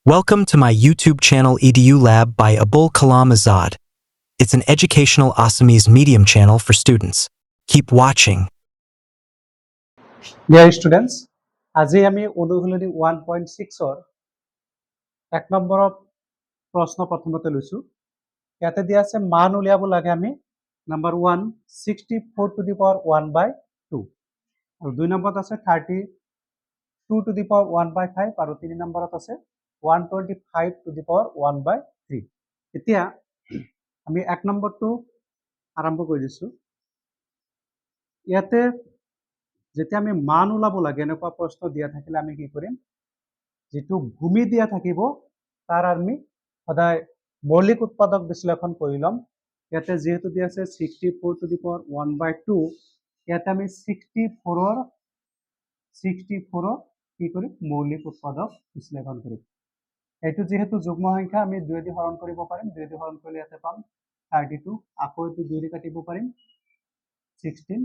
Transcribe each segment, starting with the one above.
Welcome to my YouTube channel EDU Lab by Abul Kalam Azad. It's an educational Assamese medium channel for students. Keep watching. Dear students, আজি আমি অনুশীলনী 1.6 ৰ 1 নম্বৰৰ প্ৰশ্ন প্ৰথমতে লৈছো ইয়াতে দিয়া আছে মান উলিয়াব লাগে আমি নাম্বাৰ 1 64 টু দি পাৱাৰ 1/2 আৰু 2 নম্বৰত আছে 32 টু দি পাৱাৰ 1/5 আৰু 3 নম্বৰত আছে 125 টু দি পাৱাৰ 1/3 এতিয়া আমি 1 নম্বৰটো আৰম্ভ কৰি দিছো ইয়াতে যেতিয়া আমি মান ওলাব লাগে এনেকুৱা প্ৰশ্ন দিয়া থাকিলে আমি কি কৰিম যেটো ভূমি দিয়া থাকিব তাৰ আমি সদায় মৌলিক উৎপাদক বিশ্লেষণ কৰি লম ইয়াতে যেহেতু দিয়া আছে 64 টু দি পাৱাৰ 1/2 ইয়াতে আমি 64 ৰ কি কৰিম মৌলিক উৎপাদক বিশ্লেষণ কৰিম এটো যেহেতু যুগ্ম সংখ্যা আমি 2 দি হৰণ কৰিব পাৰিম 2 দি হৰণ কৰিলে ইয়াতে পাম 32 আকৌ এটো 2 দি কাটিব পাৰিম 16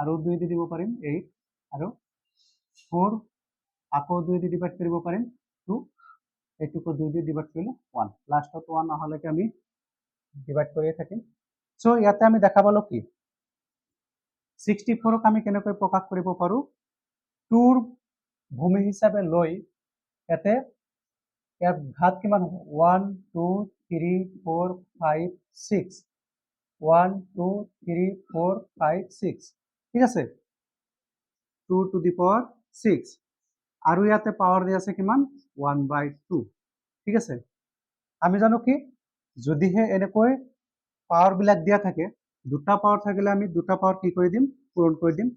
আৰু 2 দি দিব পাৰিম 8 আৰু 4 আকৌ 2 দি ডিভাইড কৰিব পাৰিম 2 এটুকু 2 দি ডিভাইড কৰিলে 1 লাষ্টত 1 আহলৈকে আমি ডিভাইড কৰিয়ে থাকিম সো ইয়াতে আমি দেখা পালো কি 64 ক আমি কেনেকৈ প্ৰকাশ কৰিব পাৰো 2 ৰ ভূমি হিচাপে লৈ ইয়াতে ইয়াৰ ঘাত কিমান হ'ব 1 2 3 4 5 6 1 2 3 4 5 6 ঠিক আছে 2 to the power 6 আৰু ইয়াতে পাৱাৰ দিয়া আছে কিমান 1/2 ঠিক আছে আমি জানো কি যদিহে এনেকৈ পাৱাৰ বিলাক দিয়া থাকে দুটা পাৱাৰ থাকিলে আমি দুটা পাৱাৰ কি কৰি দিম পূৰণ কৰি দিম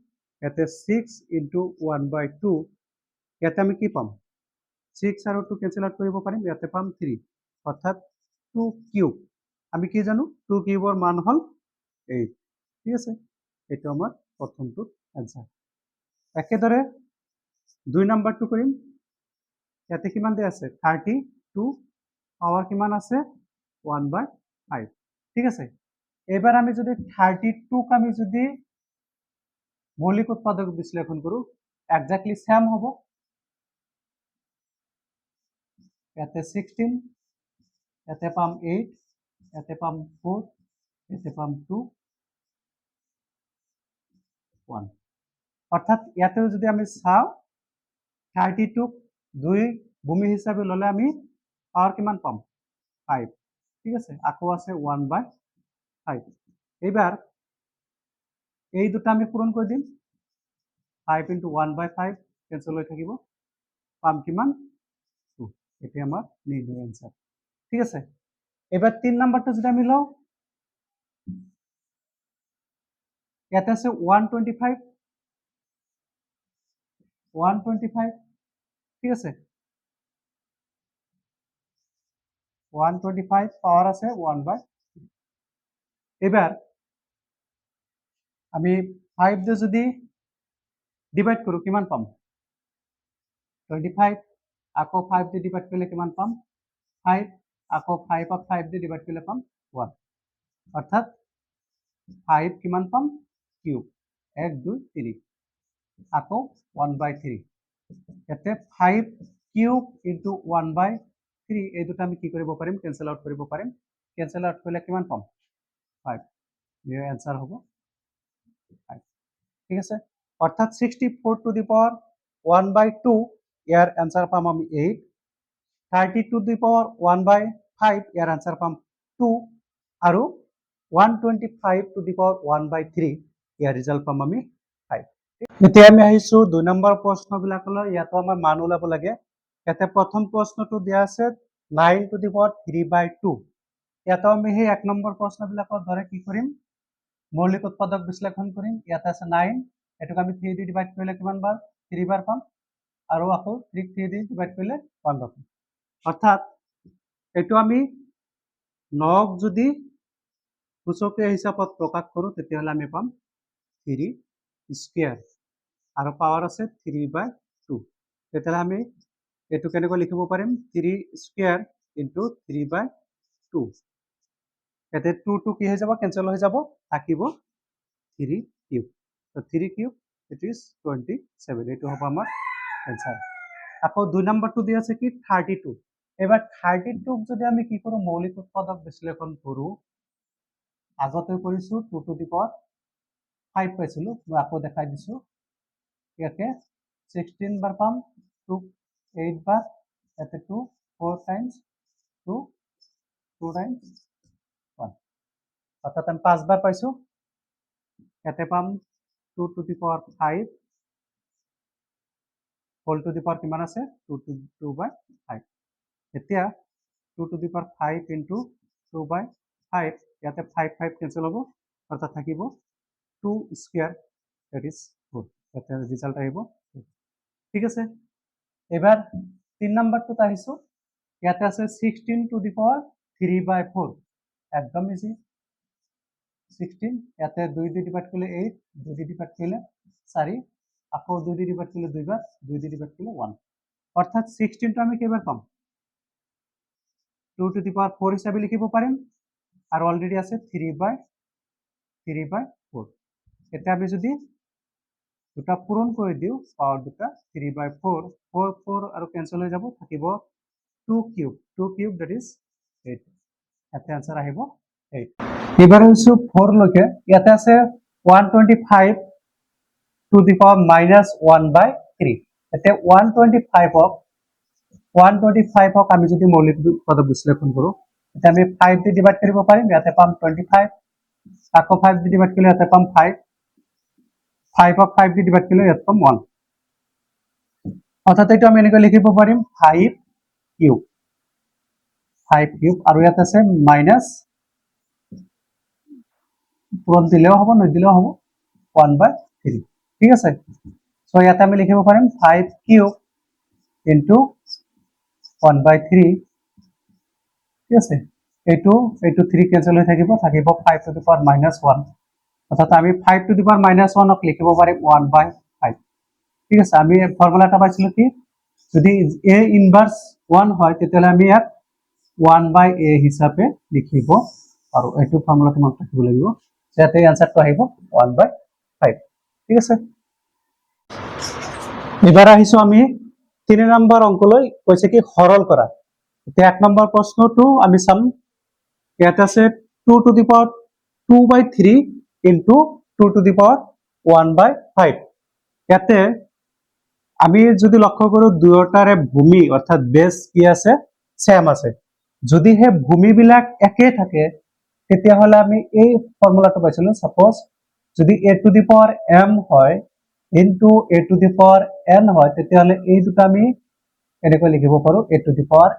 ইয়াতে 6 into 1/2 ইয়াতে আমি কি পাম 6 আৰু 2 কেনসেল আউট কৰিব পাৰিম ইয়াতে পাম 3 অৰ্থাৎ 2 কিউব আমি কি জানো 2 কিউবৰ মান হল 8 ঠিক আছে এটো আমাৰ প্ৰথমটো आंसर একেদৰে 2 নম্বৰটো কৰিম ইয়াতে কিমান দিয়া আছে 32 পাৱাৰ কিমান আছে 1/5 ঠিক আছে এবাৰ আমি যদি 32 ক আমি যদি মৌলিক উৎপাদক বিশ্লেষণ কৰো এক্স্যাক্টলি সেম হ'ব ইয়াতে 16 ইয়াতে পাম 8 ইয়াতে পাম 4 ইয়াতে পাম 2 1 অর্থাৎ ইয়াতেও যদি আমি চাও 32 2 ভূমি হিসাবে ললে আমি পাওয়ার কিমান পাম 5 ঠিক আছে আকৌ আছে 1/5 এবার এই দুটা আমি পূরণ করে দিম 5 into 1/5 ক্যান্সেল হয়ে থাকিব পাম কিমান 2 এটি আমার নির্ণয় आंसर ঠিক আছে এবার 3 নাম্বারটা যদি আমি লও ইয়াতে আছে 125 ঠিক আছে 125 পাওয়ার আছে 1/3 এবার আমি 5 দিয়ে যদি ডিভাইড কৰো কিমান পাম 25 আকৌ 5 দিয়ে ডিভাইড কৰিলে কিমান পাম 5 আকৌ 5 ক 5 দিয়ে ডিভাইড কৰিলে পাম 1 অর্থাৎ 5 কিমান পাম কিউব 1 2 3 আকৌ 1/3 এতে 5 কিউব into 1/3 এই দুটা আমি কি কৰিব পাৰিম ক্যান্সেল আউট কৰিব পাৰিম ক্যান্সেল আউট কৰিলে কিমান পাম 5 ইয়াৰ आंसर হ'ব 5 ঠিক আছে অর্থাৎ 64 to the power 1/2 year answer পাম আমি 8 30 to the power 1/5 year answer পাম 2 আৰু 125 to the power 1/3 year result পাম আমি 5 এতিয়া আমি আহিছো 2 নম্বৰ প্ৰশ্নবিলাকলৈ ইয়াতো আমাৰ মান ওলাব লাগে ইয়াতে প্ৰথম প্ৰশ্নটো দিয়া আছে 9 to the power 3/2 ইয়াতো আমি সেই 1 নম্বৰ প্ৰশ্নবিলাকৰ দৰে কি কৰিম মৌলিক উৎপাদক বিশ্লেষণ কৰিম ইয়াতে আছে 9 এটুক আমি 3 দি ডিভাইড কৰিলে কিমান বাৰ 3 বাৰ পাম আৰু আকৌ 3 দি ডিভাইড কৰিলে 1 বাৰ পাম অৰ্থাৎ এটো আমি 9 যদি সূচকীয় হিচাপত প্ৰকাশ কৰো তেতিয়াহলে আমি পাম 3 স্কয়াৰ আৰু পাৱাৰ আছে 3/2 তেতিয়াহলে আমি এটো কেনেকৈ লিখিব পাৰিম 3 স্কয়াৰ into 3/2 এতে 2 2 কি হৈ যাব ক্যান্সেল হৈ যাব থাকিব 3 কিউব তো 3 কিউব ইট ইজ 27 এটো হ'ব আমাৰ आंसर আকৌ 2 নম্বৰটো দিয়া আছে কি 32 এবাৰ 32 যদি আমি কি কৰো মৌলিক উৎপাদক বিশ্লেষণ কৰো আগতে কৰিছো 2 to the power 5 পাইছিলো মই আকৌ দেখাই দিছো ইয়াতে 16 বাৰ পাম 2 8 বাৰ ইয়াতে 2 4 times 2 2 times 1 অৰ্থাৎ আমি 5 বাৰ পাইছো ইয়াতে পাম 2 to the power 5 whole to the power কিমান আছে 2/5 এতিয়া 2 to the power 5 into 2/5 ইয়াতে 5 5 cancel হ'ব অর্থাৎ থাকিব 2 square that is 4 ইয়াতে রেজাল্ট আহিব ঠিক আছে এবার 3 নাম্বারটো আহিছো ইয়াতে আছে 16 to the power 3/4 একদম ইজি 16 ইয়াতে 2 দিয়ে ডিভাইড করলে 8 2 দিয়ে ডিভাইড করলে 4 আকৌ 2 দিয়ে ডিভাইড করলে 2 বার 2 দিয়ে ডিভাইড করলে 1 অর্থাৎ 16 টো আমি কেবার পাম 2 to the power 4 হিসাবে লিখিব পারিম আর অলরেডি আছে 3/4 এটা আমি যদি দুটা পূরণ করে দিও পাওয়ার দুটা 3/4 4 4 আর ক্যান্সেল হয়ে যাব থাকিব 2 কিউব দ্যাট ইজ 8 এতে आंसर আহিব 8 এবারে হইছে 4 লকে ইয়াতে আছে 125 to the power -1/3 এতে 125 অফ 125 হক আমি যদি মৌলিক উৎপাদক বিশ্লেষণ কৰো এটা আমি 5 দিয়ে ডিভাইড কৰিব পাৰিম ইয়াতে পাম 25 আকৌ 5 দিয়ে ডিভাইড কৰিলে ইয়াতে পাম 5 5 of 5 দিয়ে ডিভাইড কৰিলে ইয়াতে পাম 1 অৰ্থাৎ এটা আমি এনেকৈ লিখিব পাৰিম 5 কিউব আৰু ইয়াতে আছে মাইনাস পূরণ দিলেও হ'ব নদিলেও হ'ব 1/3 ঠিক আছে সো ইয়াতে আমি লিখিব পাৰিম 5 কিউব into 1/3 ঠিক আছে এইটো 3 ক্যান্সেল হৈ থাকিব 5 to the power -1 অর্থাৎ আমি 5 to the power -1 ক লিখিব পাৰিম 1/5 ঠিক আছে আমি ফর্মুলাটা পাইছিলো কি যদি a ইনভার্স 1 হয় তেতিয়ালে আমি ইয়াত 1/a হিসাবে লিখিব আৰু এইটো ফৰ্মুলাটো মনত ৰাখিব লাগিব যাতে आंसरটো আহিব 1/5 ঠিক আছে এবাৰ আহিছো আমি 3 নম্বৰ অংকলৈ কৈছে কি সৰল কৰা এতিয়া 1 নম্বৰ প্ৰশ্নটো আমি চাম ইয়াত আছে 2 to the power 2/3 into 2 to the power 1/5 ইয়াতে আমি যদি লক্ষ্য কৰো দুয়োটাৰে ভূমি অর্থাৎ বেস কি আছে সেম আছে যদি হে ভূমি বিলাক একে থাকে তেতিয়া হলে আমি এই ফর্মুলাটো পাইছিলো সাপোজ যদি a to the power m হয় into a to the power n হয় তেতিয়া হলে এই দুটা আমি এনেকৈ লিখিব পাৰো a to the power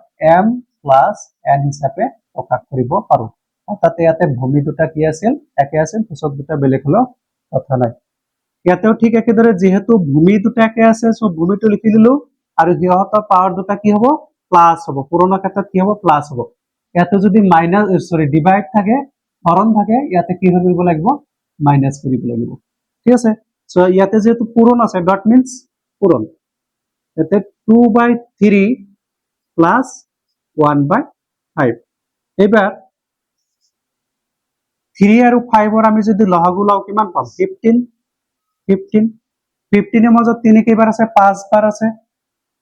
m plus n হিসাবে প্ৰকাশ কৰিব পাৰো অর্থাৎ ইয়াতে ভূমি দুটা কি আছিল একে আছিল পিছত দুটা বেলেগ হলো কথা নাই ইয়াতেও ঠিক একেদৰে যেহেতু ভূমি দুটা একে আছে সো ভূমিটো লিখি দিলো আৰু সিহঁতৰ পাৱাৰ দুটা কি হ'ব প্লাস হ'ব পুৰণা ক্ষেত্ৰত কি হ'ব প্লাস হ'ব ইয়াতে যদি ডিভাইড থাকে হৰণ থাকে ইয়াতে কি কৰিব লাগিব মাইনাস কৰিব লাগিব ঠিক আছে সো ইয়াতে যেহেতু পূৰণ আছে ডট মিন্স পূৰণ ইয়াতে 2/3 প্লাস 1/5 এবাৰ 3 আৰু 5 ৰ আমি যদি লহগু লও কিমান পাম 15 15 এর মধ্যে 3 কেইবার আছে 5 বার আছে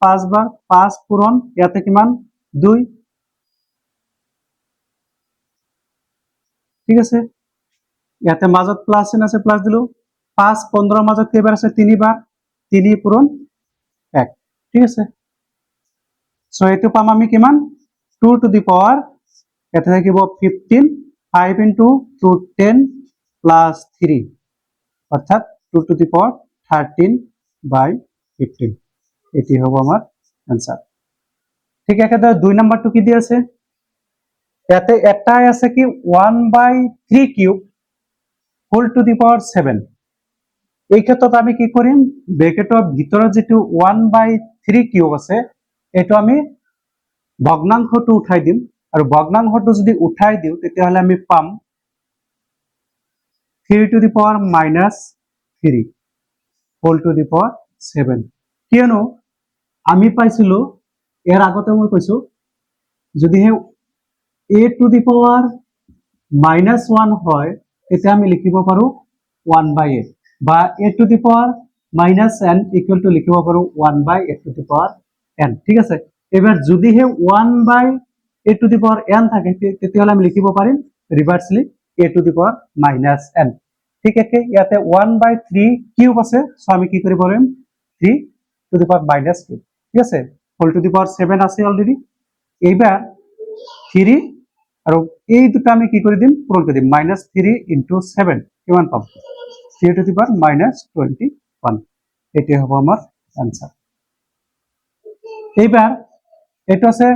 5 বার 5 পূরণ ইয়াতে কিমান 2 ঠিক আছে ইয়াতে মাজত প্লাস চিন আছে প্লাস দিলো 5 15 মাজত কেইবার আছে 3 বার 3 পূরণ 1 ঠিক আছে সো এটো পাম আমি কিমান 2 to the power ইয়াতে থাকিব 15 5 into 2 10 plus 3 অর্থাৎ 2 to the power 13/15 এটি হবে আমার आंसर ঠিক একেদৰে 2 নাম্বাৰটো কি দি আছে ইয়াতে এটাই আছে কি 1/3 কিউব হোল টু দি পাওয়ার 7 এই ক্ষেত্ৰত আমি কি কৰিম ব্ৰেকেটৰ ভিতৰত যেটো 1/3 কিউব আছে এটো আমি ভগ্নাংশটো উঠাই দিম আৰু ভগ্নাংশটো যদি উঠাই দিও তেতিয়া হলে আমি পাম 3 to the power -3 whole to the power 7 কিয়নো আমি পাইছিলো এর আগতে মই কৈছো যদি হে a to the power -1 হয় এটা আমি লিখিব পাৰো 1/a বা a to the power -n equal to লিখিব পাৰো 1/a to the power n ঠিক আছে এবার যদিহে 1/a two the power n থাকে তেতিয়াহ'লে আমি লিখিব পাৰিম ৰিভাৰ্সলি a to the power -n ঠিক একে ইয়াতে 1/3 কিউব আছে সো আমি কি কৰিব পাৰিম 3 টু দি পাওয়ার -কিউব ঠিক আছে হোল টু দি পাওয়ার 7 আছে অলরেডি এইবার 3 আৰু এই দুটা আমি কি কৰি দিম পূৰণ কৰি দিম -3 * 7 কিমান পাম 3 টু দি পাওয়ার -21 এটাই হ'ব আমার आंसर এইবার এটা আছে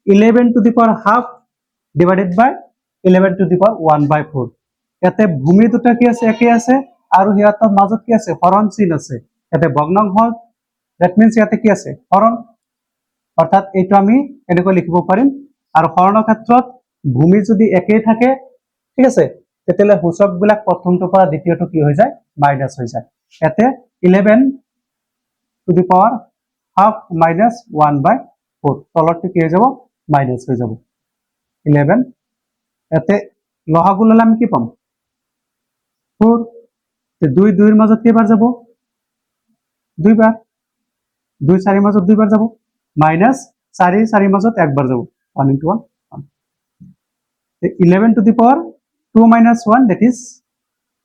11 to the power half divided by 11 to the power 1/4 ইয়াতে ভূমি দুটা কি আছে একে আছে আৰু হিয়াতৰ মাজত কি আছে হৰণ চিন আছে ইয়াতে ভগ্নাংশ দ্যাট মিন্স ইয়াতে কি আছে হৰণ অৰ্থাৎ এইটো আমি এনেকৈ লিখিব পাৰিম আৰু হৰণৰ ক্ষেত্ৰত ভূমি যদি একেই থাকে ঠিক আছে তেতিয়ালে সূচকবিলাক প্ৰথমটো পৰা দ্বিতীয়টো কি হৈ যায় মাইনাস হৈ যায় ইয়াতে 11 টু দি পাওয়ার হাফ -1/4 তলৰটো কি হৈ যাব মাইনাস হৈ যাব 11 ইয়াতে লহাগু ললে আমি কি পাম 4 তে 2 2 এর মাজত কেইবাৰ যাব দুইবাৰ 2 4 এৰ মাজত দুইবাৰ যাব -4 4 এৰ মাজত একবাৰ যাব 1 * 1 11 to the power 2 - 1 that is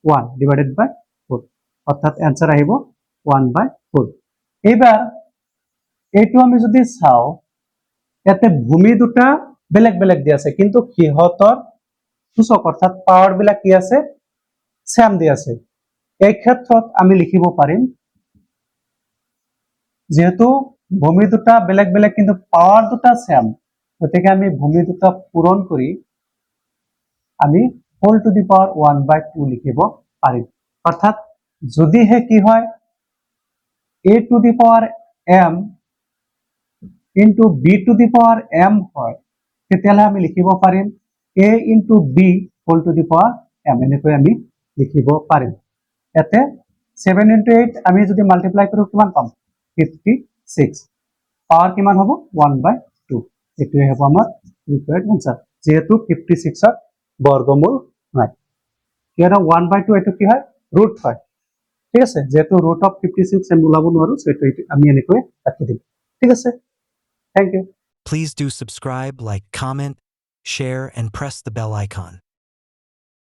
1 divided by 4 অর্থাৎ आंसर আহিব 1/4 এইবার এইটো আমি যদি চাও ইয়াতে ভূমি দুটা বেলেগ বেলেগ দি আছে কিন্তু কিহতৰ সূচক অৰ্থাৎ পাওয়াৰ বিলাক কি আছে সেম দি আছে এই ক্ষেত্ৰত আমি লিখিব পাৰিম যেহেতু ভূমি দুটা বেলেগ বেলেগ কিন্তু পাওয়াৰ দুটা সেম গতিকে আমি ভূমি দুটা পূৰণ কৰি আমি হোল টু দি পাওয়াৰ 1/2 লিখিব পাৰিম অর্থাৎ যদিহে কি হয় a to the power m into b to the power m হয় তেতিয়ালে আমি লিখিব পাৰিম a into b whole to the power m এনেকৈ আমি লিখিব পাৰিম এতে 7 into 8 আমি যদি মাল্টিপ্লাই কৰো কিমান পাম 56 পাওয়াৰ কিমান হ'ব 1/2 এটোই হ'ব আমাৰ ৰিকোয়াৰ্ড आंसर যেহেতু 56 ৰ বৰ্গমূল নাই কিয়নো 1/2 এটো কি হয় ৰুট হয় ঠিক আছে যেহেতু ৰুট অফ 56 আমি ওলাব নোৱাৰো সো এটো আমি এনেকৈ ৰাখি দিম ঠিক আছে thank you Please do subscribe, like, comment, share, and press the bell icon.